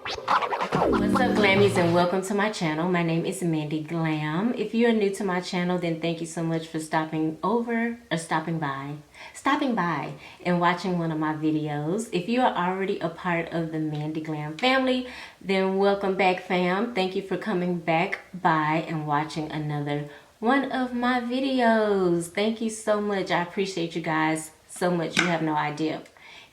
What's up, Glammies, and welcome to my channel. My name is Mandy Glam. If you are new to my channel, then thank you so much for stopping by and watching one of my videos. If you are already a part of the Mandy Glam family, then welcome back, fam. Thank you for coming back by and watching another one of my videos. Thank you so much. I appreciate you guys so much. You have no idea.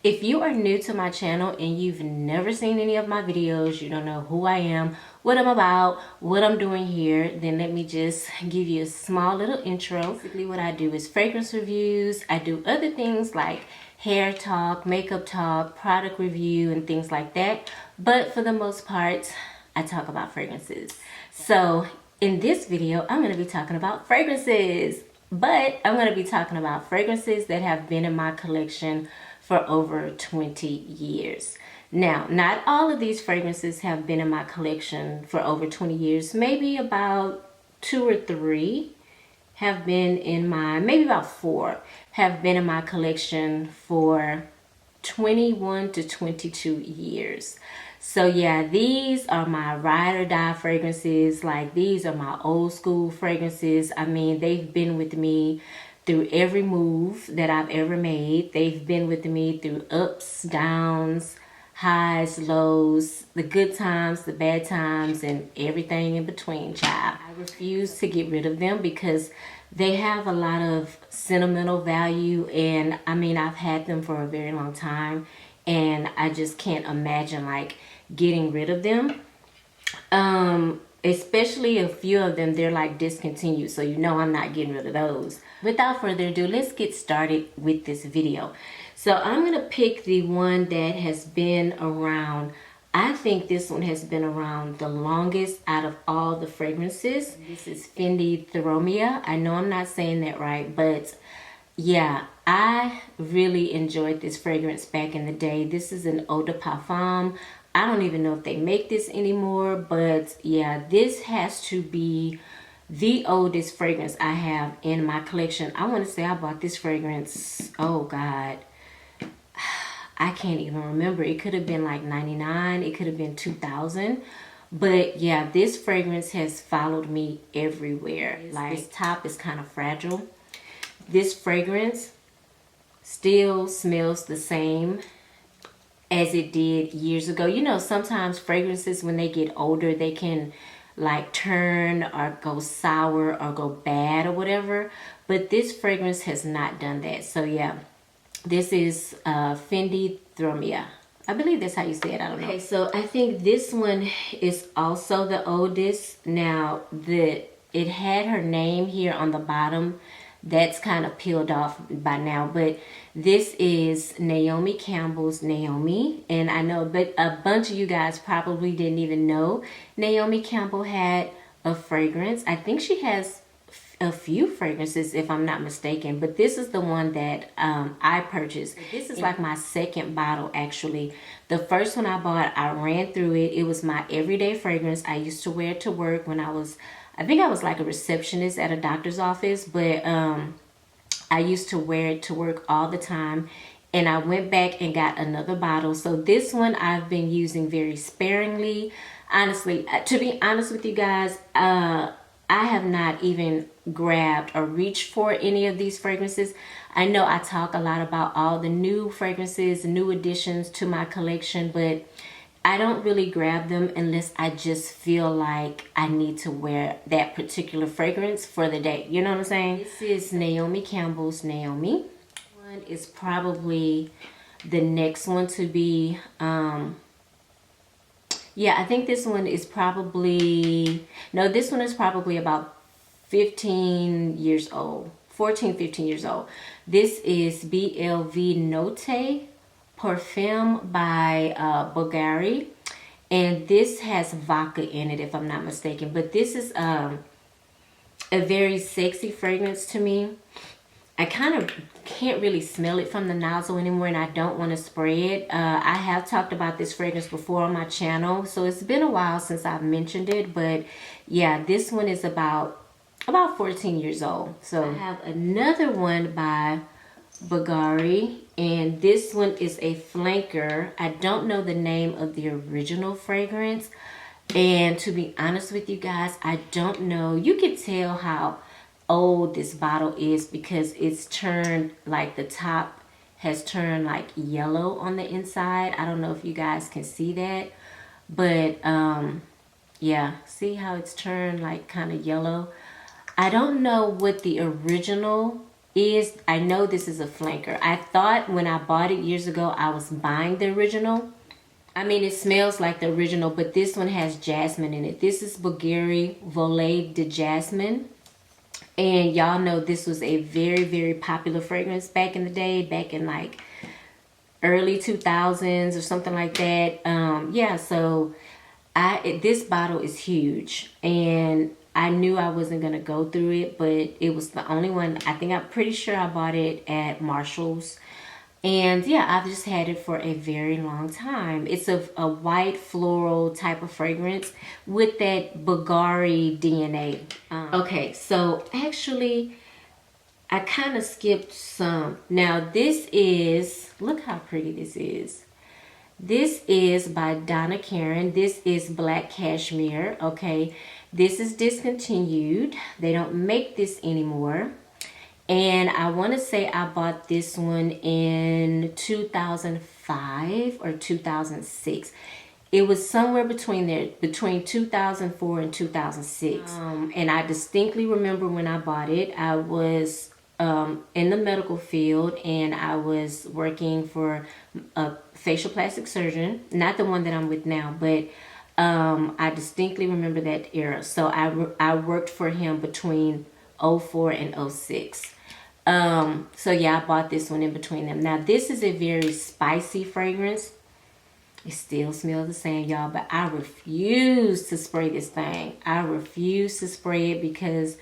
If you are new to my channel and you've never seen any of my videos, you don't know who I am, what I'm about, what I'm doing here, then let me just give you a small little intro. Basically what I do is fragrance reviews. I do other things like hair talk, makeup talk, product review, and things like that. But for the most part, I talk about fragrances. So in this video, I'm going to be talking about fragrances. But I'm going to be talking about fragrances that have been in my collection for over 20 years. Now, not all of these fragrances have been in my collection for over 20 years. Maybe about 2 or 3 have been in my, maybe about 4 have been in my collection for 21 to 22 years. So yeah, these are my ride or die fragrances. Like, these are my old school fragrances. I mean, they've been with me through every move that I've ever made. They've been with me through ups, downs, highs, lows, the good times, the bad times, and everything in between, child. I refuse to get rid of them because they have a lot of sentimental value, and I mean, I've had them for a very long time, and I just can't imagine like getting rid of them. Especially a few of them, they're like discontinued, so you know I'm not getting rid of those. Without further ado, let's get started with this video. So I'm gonna pick the one that has been around. I think this one has been around the longest out of all the fragrances. This is Fendi Thromia. I know I'm not saying that right, but yeah, I really enjoyed this fragrance back in the day. This is an eau de parfum. I don't even know if they make this anymore, but yeah, this has to be the oldest fragrance I have in my collection. I want to say I bought this fragrance, oh God, I can't even remember. It could have been like 99, it could have been 2000. But yeah, this fragrance has followed me everywhere. Like, this top is kind of fragile. This fragrance still smells the same as it did years ago. You know, sometimes fragrances, when they get older, they can like turn or go sour or go bad or whatever. But this fragrance has not done that. So yeah, this is Fendi Thromia. I believe that's how you say it. I don't know. Okay, so I think this one is also the oldest. Now, it had her name here on the bottom. That's kind of peeled off by now, but this is Naomi Campbell's Naomi. And I know, but a bunch of you guys probably didn't even know Naomi Campbell had a fragrance. I think she has a few fragrances, if I'm not mistaken, but this is the one that I purchased. This is like my second bottle, actually. The first one I bought, I ran through it. It was my everyday fragrance. I used to wear it to work when I think I was like a receptionist at a doctor's office, but I used to wear it to work all the time. And I went back and got another bottle. So this one I've been using very sparingly. Honestly, to be honest with you guys, I have not even grabbed or reached for any of these fragrances. I know I talk a lot about all the new fragrances, new additions to my collection, but I don't really grab them unless I just feel like I need to wear that particular fragrance for the day. You know what I'm saying? This is Naomi Campbell's Naomi. One is probably the next one to be, yeah, I think this one is probably, no, this one is probably about 15 years old, 14, 15 years old. This is BLV Note Parfum by Bulgari, and this has vodka in it, if I'm not mistaken. But this is a very sexy fragrance to me. I kind of can't really smell it from the nozzle anymore, and I don't want to spray it. I have talked about this fragrance before on my channel, so it's been a while since I've mentioned it. But yeah, this one is about 14 years old. So I have another one by Bulgari, And this one is a flanker. I don't know the name of the original fragrance. And to be honest with you guys, I don't know. You can tell how old this bottle is because it's turned, like the top has turned like yellow on the inside. I don't know if you guys can see that. But yeah, see how it's turned like kind of yellow. I don't know what the original is. I know this is a flanker. I thought when I bought it years ago, I was buying the original. I mean, it smells like the original, but this one has jasmine in it. This is Bulgari Volet de Jasmine. And y'all know this was a very, very popular fragrance back in the day, back in like early 2000s or something like that. Yeah, so this bottle is huge, and I knew I wasn't going to go through it, but it was the only one. I'm pretty sure I bought it at Marshall's. And yeah, I've just had it for a very long time. It's a white floral type of fragrance with that Bulgari DNA. Okay, so actually, I kind of skipped some. Now this is, look how pretty this is. This is by Donna Karan. This is Black Cashmere, okay? This is discontinued. They don't make this anymore. And I want to say I bought this one in 2005 or 2006. It was somewhere between there, between 2004 and 2006. And I distinctly remember when I bought it, I was in the medical field, and I was working for a facial plastic surgeon, not the one that I'm with now, but I distinctly remember that era. So I worked for him between 04 and 06. So yeah, I bought this one in between them. Now this is a very spicy fragrance. It still smells the same, y'all, but I refuse to spray this thing. I refuse to spray it because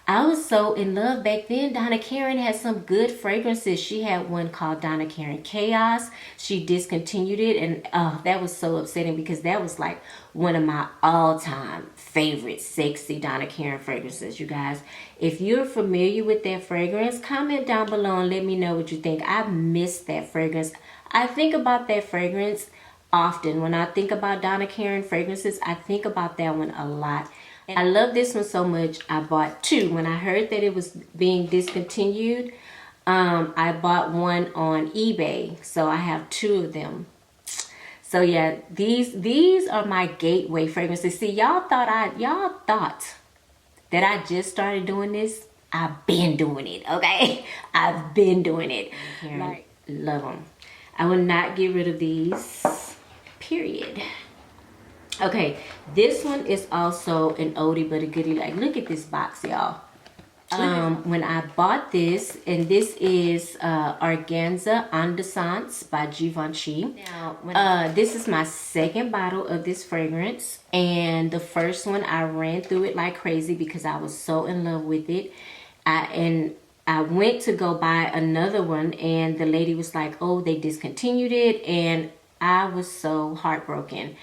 I was so in love back then. Donna Karan had some good fragrances. She had one called Donna Karan Chaos. She discontinued it, and that was so upsetting because that was like one of my all-time favorite sexy Donna Karan fragrances, you guys. If you're familiar with that fragrance, comment down below and let me know what you think. I miss that fragrance. I think about that fragrance often. When I think about Donna Karan fragrances, I think about that one a lot. And I love this one so much, I bought two. When I heard that it was being discontinued, I bought one on eBay. So I have two of them. So yeah, these are my gateway fragrances. See, y'all thought that I just started doing this. I've been doing it, okay? I've been doing it. Like, love them. I will not get rid of these, period. Okay, this one is also an oldie but a goodie. Like, look at this box, y'all. When I bought this, and this is Organza Andescence by Givenchy. Now, this is my second bottle of this fragrance, and the first one I ran through it like crazy because I was so in love with it. I went to go buy another one, and the lady was like, oh, they discontinued it, and I was so heartbroken.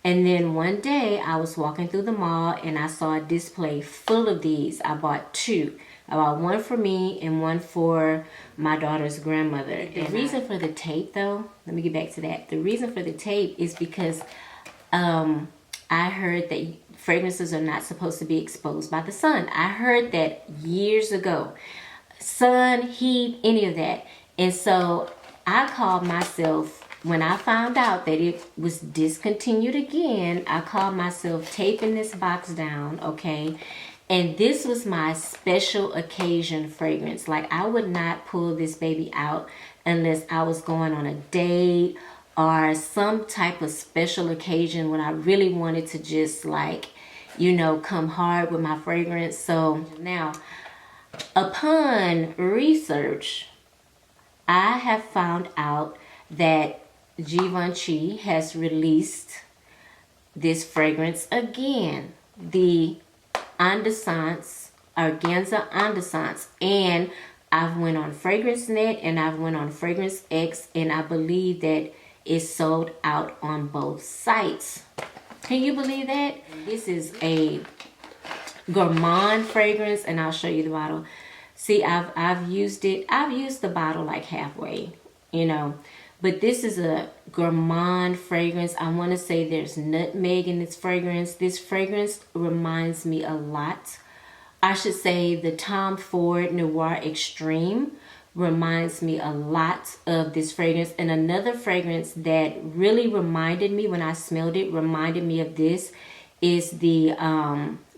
And then one day I was walking through the mall and I saw a display full of these. I bought two. I bought one for me and one for my daughter's grandmother. The reason for the tape, though, let me get back to that. The reason for the tape is because I heard that fragrances are not supposed to be exposed by the sun. I heard that years ago. Sun, heat, any of that. And so I called myself, when I found out that it was discontinued again, I called myself taping this box down, okay? And this was my special occasion fragrance. Like, I would not pull this baby out unless I was going on a date or some type of special occasion when I really wanted to just, like, you know, come hard with my fragrance. So now, upon research, I have found out that Givenchy has released this fragrance again, the Andescence, Organza Andescence, and I've went on FragranceNet and I've went on Fragrance X, and I believe that it's sold out on both sites. Can you believe that? This is a gourmand fragrance, and I'll show you the bottle. See, I've used it. I've used the bottle like halfway. you know. But this is a gourmand fragrance. I want to say there's nutmeg in this fragrance. This fragrance reminds me a lot. I should say the Tom Ford Noir Extreme reminds me a lot of this fragrance. And another fragrance that really reminded me when I smelled it, reminded me of this, is the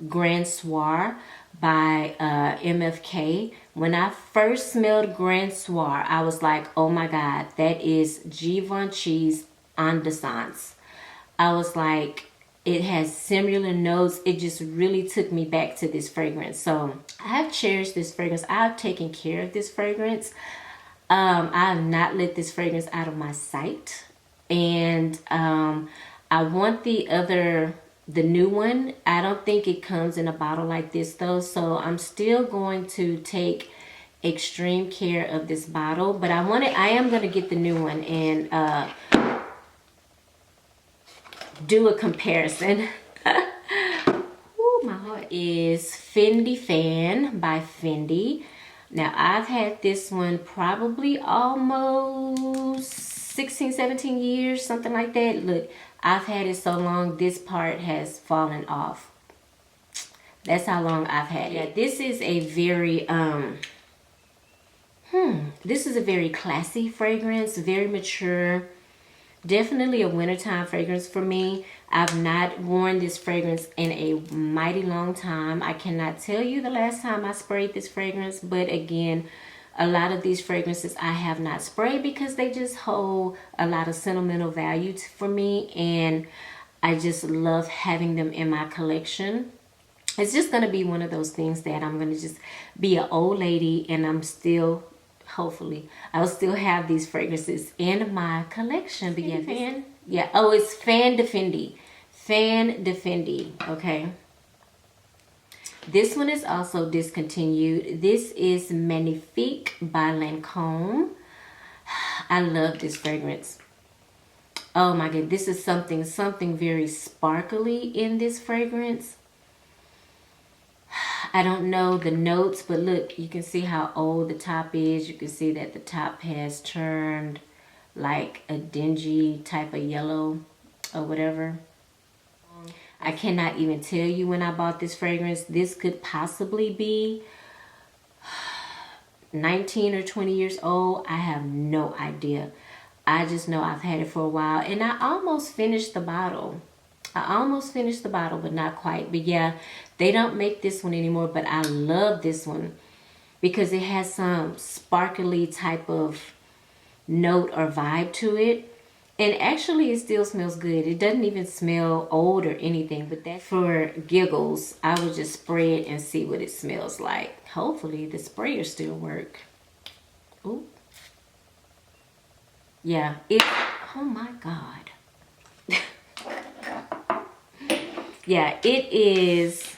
Grand Soir by MFK. When I first smelled Grand Soir, I was like, oh my God, that is Givenchy's en d'essence. I was like, it has similar notes. It just really took me back to this fragrance. So I have cherished this fragrance. I've taken care of this fragrance. I have not let this fragrance out of my sight. And I want the new one. I don't think it comes in a bottle like this though. So I'm still going to take extreme care of this bottle. But I am going to get the new one and do a comparison. Ooh, my heart is Fendi Fan by Fendi. Now I've had this one probably almost 16, 17 years, something like that. Look, I've had it so long, this part has fallen off. That's how long I've had it. Yeah, this is a very, this is a very classy fragrance, very mature. Definitely a wintertime fragrance for me. I've not worn this fragrance in a mighty long time. I cannot tell you the last time I sprayed this fragrance, but again, a lot of these fragrances I have not sprayed because they just hold a lot of sentimental value for me, and I just love having them in my collection. It's just going to be one of those things that I'm going to just be an old lady and I'm still, hopefully, I'll still have these fragrances in my collection. But yeah, Fan. Yeah, oh, it's Fan de Fendi. Fan de Fendi, okay. This one is also discontinued. This is Magnifique by Lancome. I love this fragrance. Oh my God, this is something very sparkly in this fragrance. I don't know the notes, but look, you can see how old the top is. You can see that the top has turned like a dingy type of yellow or whatever. I cannot even tell you when I bought this fragrance. This could possibly be 19 or 20 years old. I have no idea. I just know I've had it for a while, and I almost finished the bottle. But not quite. But yeah, they don't make this one anymore, but I love this one because it has some sparkly type of note or vibe to it. And actually it still smells good. It doesn't even smell old or anything, but that's for giggles. I would just spray it and see what it smells like. Hopefully the sprayer still work. Ooh. Yeah, oh my God. Yeah, it is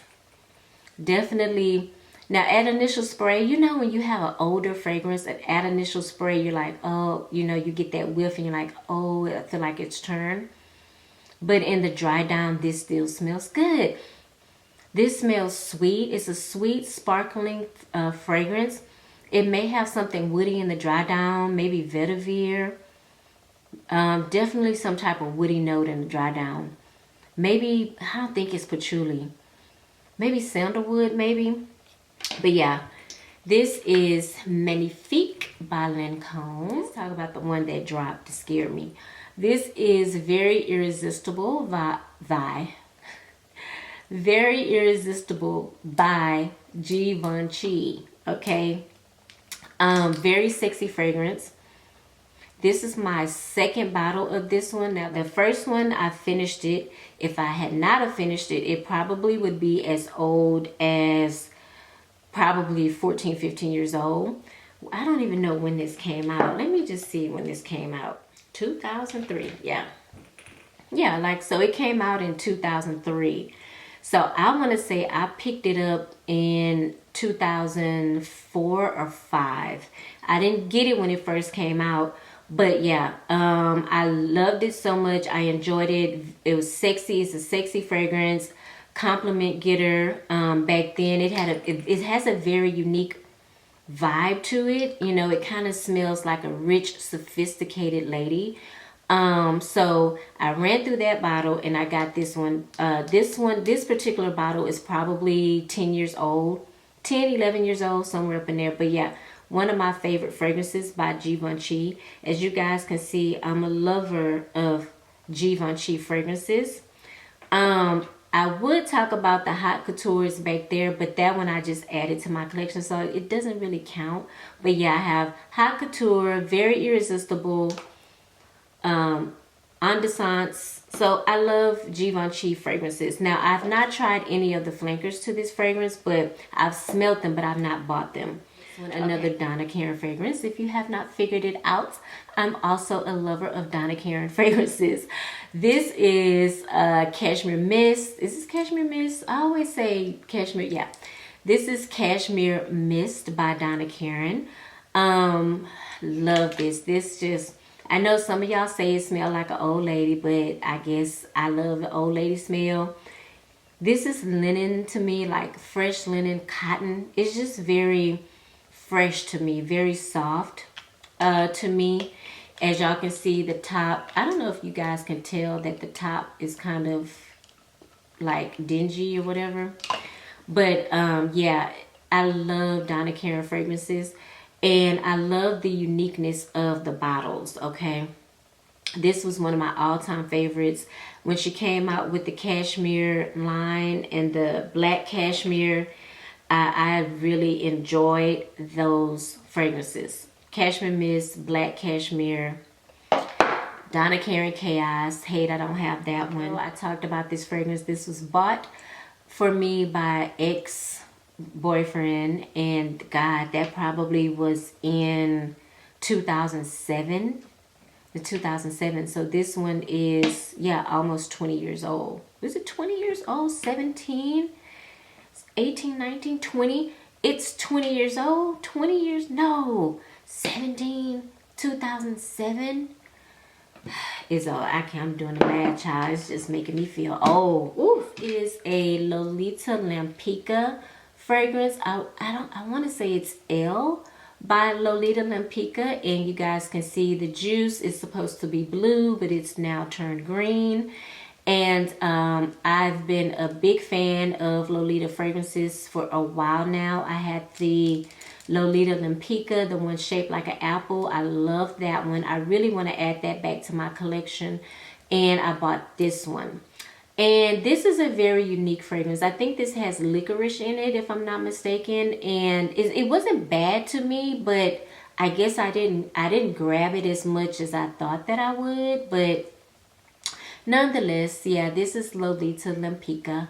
definitely. Now, at initial spray, you know when you have an older fragrance, at initial spray, you're like, oh, you know, you get that whiff and you're like, oh, I feel like it's turned. But in the dry down, this still smells good. This smells sweet. It's a sweet, sparkling fragrance. It may have something woody in the dry down, maybe vetiver. Definitely some type of woody note in the dry down. Maybe, I don't think it's patchouli. Maybe sandalwood, maybe. But yeah, this is Magnifique by Lancome. Let's talk about the one that dropped to scare me. This is Very Irresistible Very Irresistible by Givenchy. Okay. Very sexy fragrance. This is my second bottle of this one. Now, the first one, I finished it. If I had not have finished it, it probably would be as old as probably 14, 15 years old. I don't even know when this came out. Let me just see when this came out. 2003, yeah. Yeah, like, so it came out in 2003. So I want to say I picked it up in 2004 or 5. I didn't get it when it first came out. But yeah, I loved it so much. I enjoyed it. It was sexy. It's a sexy fragrance. Compliment getter. Back then, it has a very unique vibe to it. You know, it kind of smells like a rich, sophisticated lady. So I ran through that bottle and I got this one. This particular bottle is probably 10 years old, 10, 11 years old, somewhere up in there. But yeah, one of my favorite fragrances by Givenchy. As you guys can see, I'm a lover of Givenchy fragrances. I would talk about the Hot Coutures back there, but that one I just added to my collection, so it doesn't really count. But yeah, I have Hot Couture, Very Irresistible, Andescence. So I love Givenchy fragrances. Now, I've not tried any of the flankers to this fragrance, but I've smelt them, but I've not bought them. Another Donna Karan fragrance. If you have not figured it out, I'm also a lover of Donna Karan fragrances. This is Cashmere Mist. Is this Cashmere Mist? I always say Cashmere. Yeah. This is Cashmere Mist by Donna Karan. Love this. This just, I know some of y'all say it smells like an old lady, but I guess I love the old lady smell. This is linen to me, like fresh linen, cotton. It's just very fresh to me, very soft to me. As y'all can see, the top, I don't know if you guys can tell that the top is kind of like dingy or whatever, but yeah, I love Donna Karan fragrances, and I love the uniqueness of the bottles. Okay, this was one of my all-time favorites when she came out with the cashmere line and the black cashmere. I really enjoyed those fragrances. Cashmere Mist, Black Cashmere, Donna Karan Chaos. Hate I don't have that one. I talked about this fragrance. This was bought for me by ex-boyfriend, and God, that probably was in 2007. The 2007. So this one is, yeah, almost 20 years old. Was it 20 years old? 17? 18, 19, 20. It's 20 years old. 20 years? No. 17, 2007. Is I'm doing the math, child. It's just making me feel old. Oof. It is a Lolita Lampica fragrance. I want to say it's L by Lolita Lampica, and you guys can see the juice is supposed to be blue, but it's now turned green. And I've been a big fan of Lolita fragrances for a while now. I had the Lolita Lampica, the one shaped like an apple. I love that one. I really want to add that back to my collection, and I bought this one. And this is a very unique fragrance. I think this has licorice in it, if I'm not mistaken. And it wasn't bad to me, but I guess I didn't grab it as much as I thought that I would. But nonetheless, yeah, this is Lolita Lampica.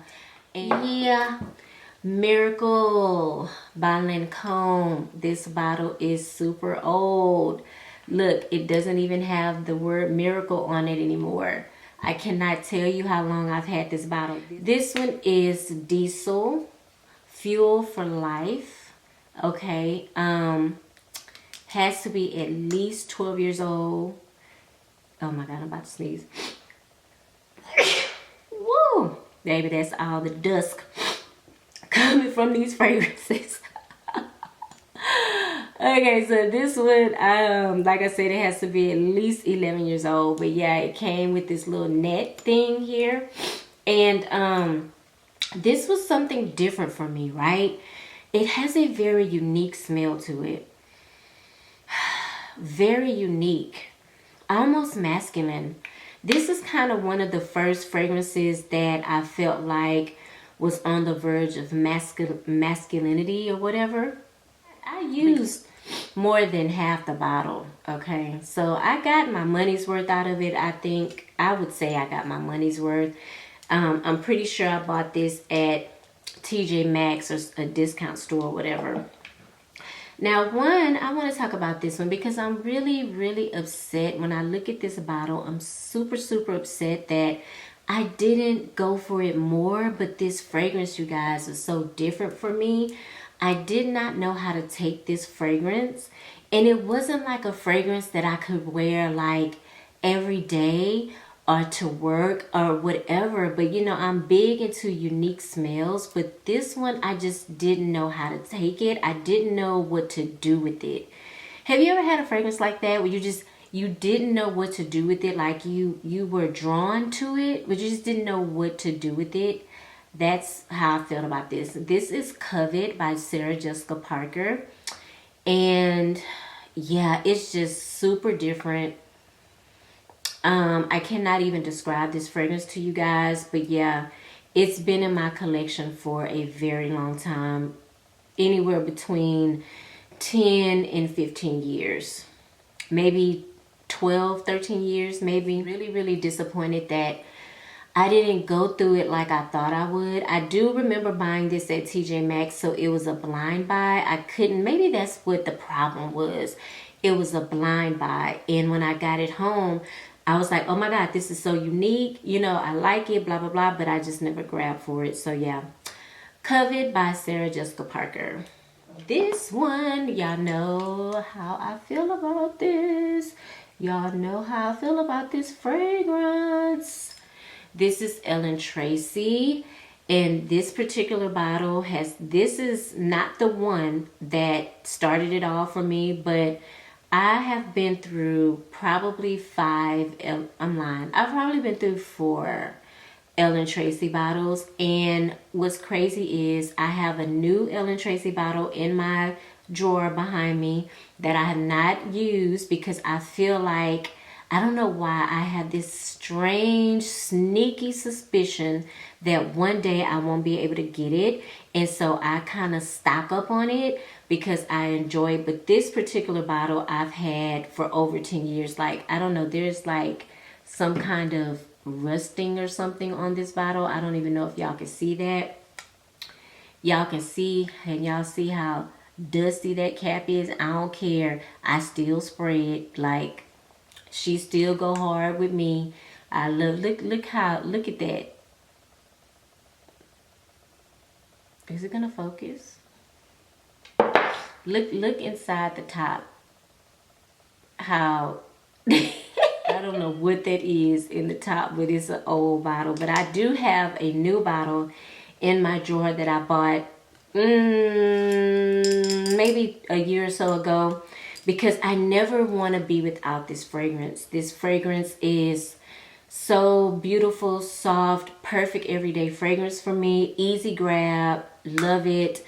And yeah, Miracle by Lancome. This bottle is super old. Look, it doesn't even have the word miracle on it anymore. I cannot tell you how long I've had this bottle. This one is Diesel Fuel for Life. Okay. Has to be at least 12 years old. Oh my God, I'm about to sneeze. Woo! Baby, that's all the dust coming from these fragrances. Okay, so this one, like I said, it has to be at least 11 years old. But yeah, it came with this little net thing here. And this was something different for me, right? It has a very unique smell to it. Very unique. Almost masculine. This is kind of one of the first fragrances that I felt like was on the verge of masculinity or whatever. I used more than half the bottle, okay? So I got my money's worth out of it. I would say I got my money's worth. I'm pretty sure I bought this at TJ Maxx or a discount store or whatever. Now, I want to talk about this one because I'm really, really upset. When I look at this bottle, I'm super, super upset that I didn't go for it more. But this fragrance, you guys, is so different for me. I did not know how to take this fragrance. And it wasn't like a fragrance that I could wear like every day or to work or whatever. But you know, I'm big into unique smells, but this one I just didn't know how to take it. I didn't know what to do with it. Have you ever had a fragrance like that where you didn't know what to do with it? Like you were drawn to it, but you just didn't know what to do with it. That's how I felt about this. This is Covet by Sarah Jessica Parker. And yeah, it's just super different. I cannot even describe this fragrance to you guys, but yeah, it's been in my collection for a very long time, anywhere between 10 and 15 years, maybe 12, 13 years, maybe. Really disappointed that I didn't go through it like I thought I would. I do remember buying this at TJ Maxx, so it was a blind buy. I couldn't, maybe that's what the problem was. It was a blind buy, and when I got it home, I was like, oh my God, this is so unique. You know, I like it, blah, blah, blah, but I just never grabbed for it. So yeah, Covet by Sarah Jessica Parker. This one, y'all know how I feel about this. Y'all know how I feel about this fragrance. This is Ellen Tracy, and this particular bottle this is not the one that started it all for me, but I have been through probably I'm lying. I've probably been through 4 Ellen Tracy bottles, and what's crazy is I have a new Ellen Tracy bottle in my drawer behind me that I have not used because I feel like, I don't know why, I have this strange, sneaky suspicion that one day I won't be able to get it. And so I kind of stock up on it because I enjoy it. But this particular bottle I've had for over 10 years. Like, I don't know, there's like some kind of rusting or something on this bottle. I don't even know if y'all can see that. Y'all can see, and y'all see how dusty that cap is. I don't care. I still spray it. Like, she still go hard with me. I love, look at that. Is it gonna focus? Look inside the top. How I don't know what that is in the top, but it's an old bottle. But I do have a new bottle in my drawer that I bought maybe a year or so ago, because I never want to be without this fragrance. This fragrance is so beautiful, soft, perfect everyday fragrance for me. Easy grab, love it.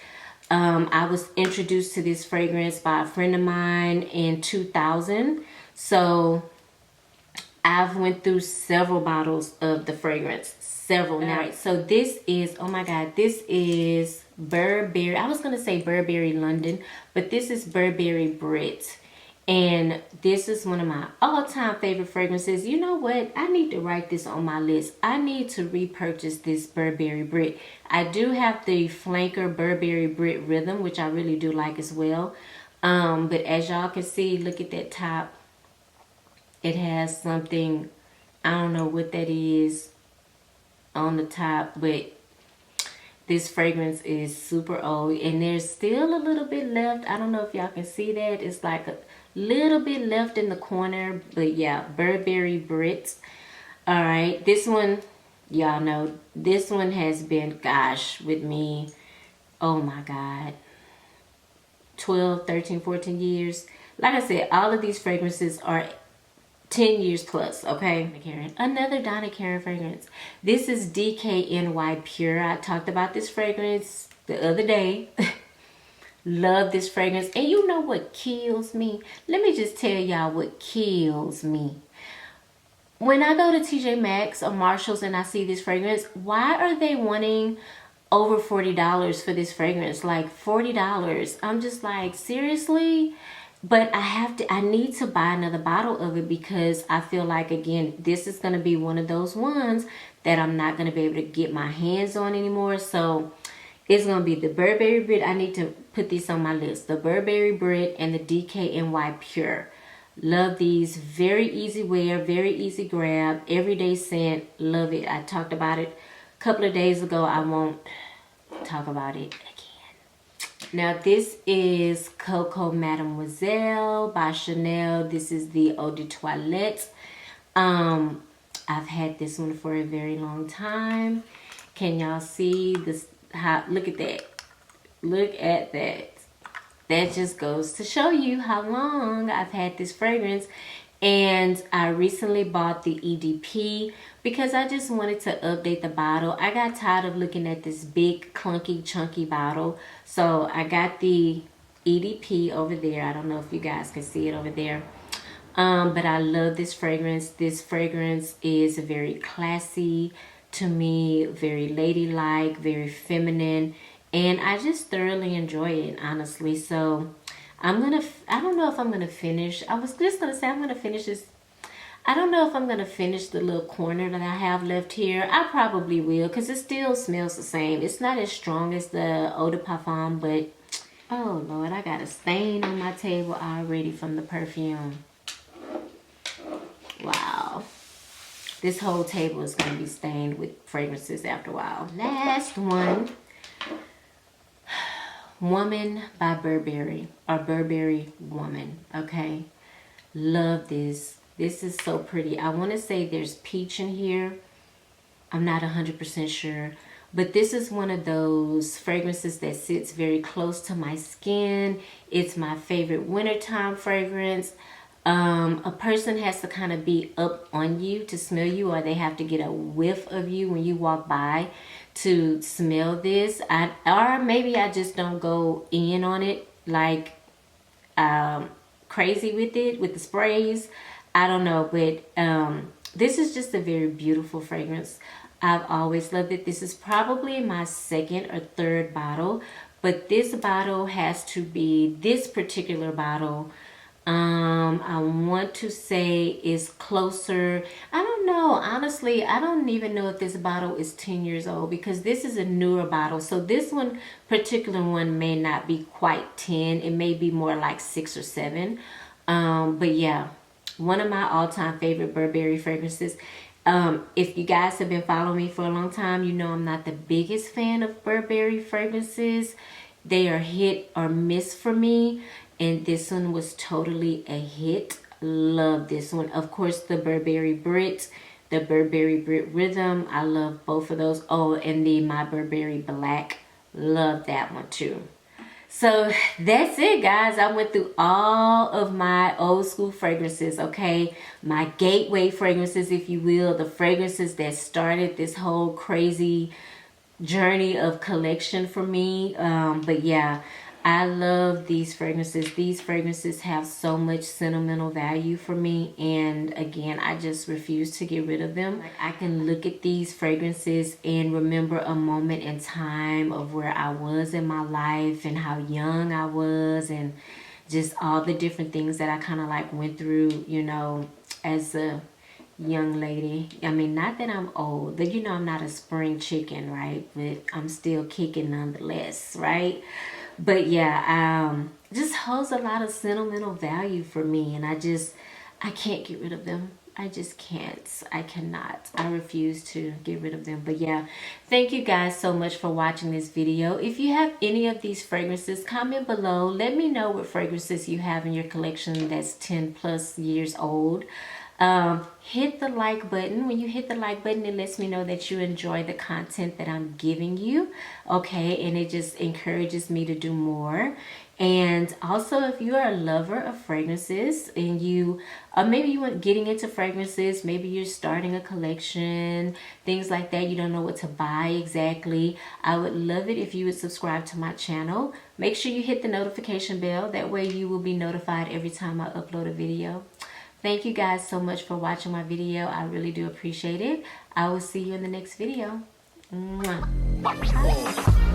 I was introduced to this fragrance by a friend of mine in 2000. So I've went through several bottles of the fragrance. Several now. Right, so this is, oh my God, this is Burberry. I was going to say Burberry London, but this is Burberry Brit. And this is one of my all-time favorite fragrances. You know what? I need to write this on my list. I need to repurchase this Burberry Brit. I do have the flanker Burberry Brit Rhythm, which I really do like as well. But as y'all can see, look at that top. It has something, I don't know what that is on the top, but this fragrance is super old, and there's still a little bit left. I don't know if y'all can see that. It's like a little bit left in the corner, but yeah, Burberry Brit. All right, this one, y'all know, this one has been, gosh, with me, oh my God, 12, 13, 14 years. Like I said, all of these fragrances are 10 years plus, okay? Another Donna Karan fragrance. This is DKNY Pure. I talked about this fragrance the other day. Love this fragrance. And you know what kills me? Let me just tell y'all what kills me. When I go to TJ Maxx or Marshalls and I see this fragrance, why are they wanting over $40 for this fragrance? Like $40. I'm just like, seriously? But I need to buy another bottle of it because I feel like, again, this is going to be one of those ones that I'm not going to be able to get my hands on anymore. So it's going to be the Burberry Brit. I need to put this on my list. The Burberry Brit and the DKNY Pure. Love these. Very easy wear, very easy grab, everyday scent. Love it. I talked about it a couple of days ago. I won't talk about it again. Now this is Coco Mademoiselle by Chanel. This is the Eau de Toilette. I I've had this one for a very long time. Can y'all see this? Look at that. Look at that. That just goes to show you how long I've had this fragrance. And I recently bought the EDP because I just wanted to update the bottle. I got tired of looking at this big, clunky, chunky bottle. So I got the EDP over there. I don't know if you guys can see it over there. But I love this fragrance. This fragrance is very classy to me, very ladylike, very feminine. And I just thoroughly enjoy it, honestly. So I don't know if I'm gonna finish. I was just gonna say I'm gonna finish this. I don't know if I'm gonna finish the little corner that I have left here. I probably will, because it still smells the same. It's not as strong as the Eau de Parfum, but oh Lord, I got a stain on my table already from the perfume. Wow. This whole table is gonna be stained with fragrances after a while. Last one. Woman by Burberry, or Burberry Woman, okay? Love this. This is so pretty. I want to say there's peach in here. I'm not 100% sure. But this is one of those fragrances that sits very close to my skin. It's my favorite wintertime fragrance. A person has to kind of be up on you to smell you, or they have to get a whiff of you when you walk by to smell this. Or maybe I just don't go in on it like crazy with it, with the sprays. I don't know, but this is just a very beautiful fragrance. I've always loved it. This is probably my second or third bottle, but this bottle has to be, this particular bottle, I want to say is closer. I don't know. Honestly, I don't even know if this bottle is 10 years old, because this is a newer bottle. So this one, particular one, may not be quite 10. It may be more like 6 or 7. But yeah, one of my all-time favorite Burberry fragrances. If you guys have been following me for a long time, you know I'm not the biggest fan of Burberry fragrances. They are hit or miss for me. And this one was totally a hit. Love this one. Of course, the Burberry Brit, the Burberry Brit Rhythm. I love both of those. Oh, and the My Burberry Black. Love that one too. So that's it, guys. I went through all of my old school fragrances, okay? My gateway fragrances, if you will. The fragrances that started this whole crazy journey of collection for me. But yeah, I love these fragrances. These fragrances have so much sentimental value for me. And again, I just refuse to get rid of them. Like, I can look at these fragrances and remember a moment in time of where I was in my life and how young I was, and just all the different things that I kind of like went through, you know, as a young lady. I mean, not that I'm old, but you know, I'm not a spring chicken, right? But I'm still kicking nonetheless, right? But yeah, just holds a lot of sentimental value for me, and I can't get rid of them. I just can't. I cannot. I refuse to get rid of them. But yeah, thank you guys so much for watching this video. If you have any of these fragrances, comment below. Let me know what fragrances you have in your collection that's 10 plus years old. Hit the like button. When you hit the like button, it lets me know that you enjoy the content that I'm giving you, okay? And it just encourages me to do more. And also, if you are a lover of fragrances and you maybe you want getting into fragrances, maybe you're starting a collection, things like that, you don't know what to buy exactly, I would love it if you would subscribe to my channel. Make sure you hit the notification bell. That way you will be notified every time I upload a video. Thank you guys so much for watching my video. I really do appreciate it. I will see you in the next video. Mwah. Bye.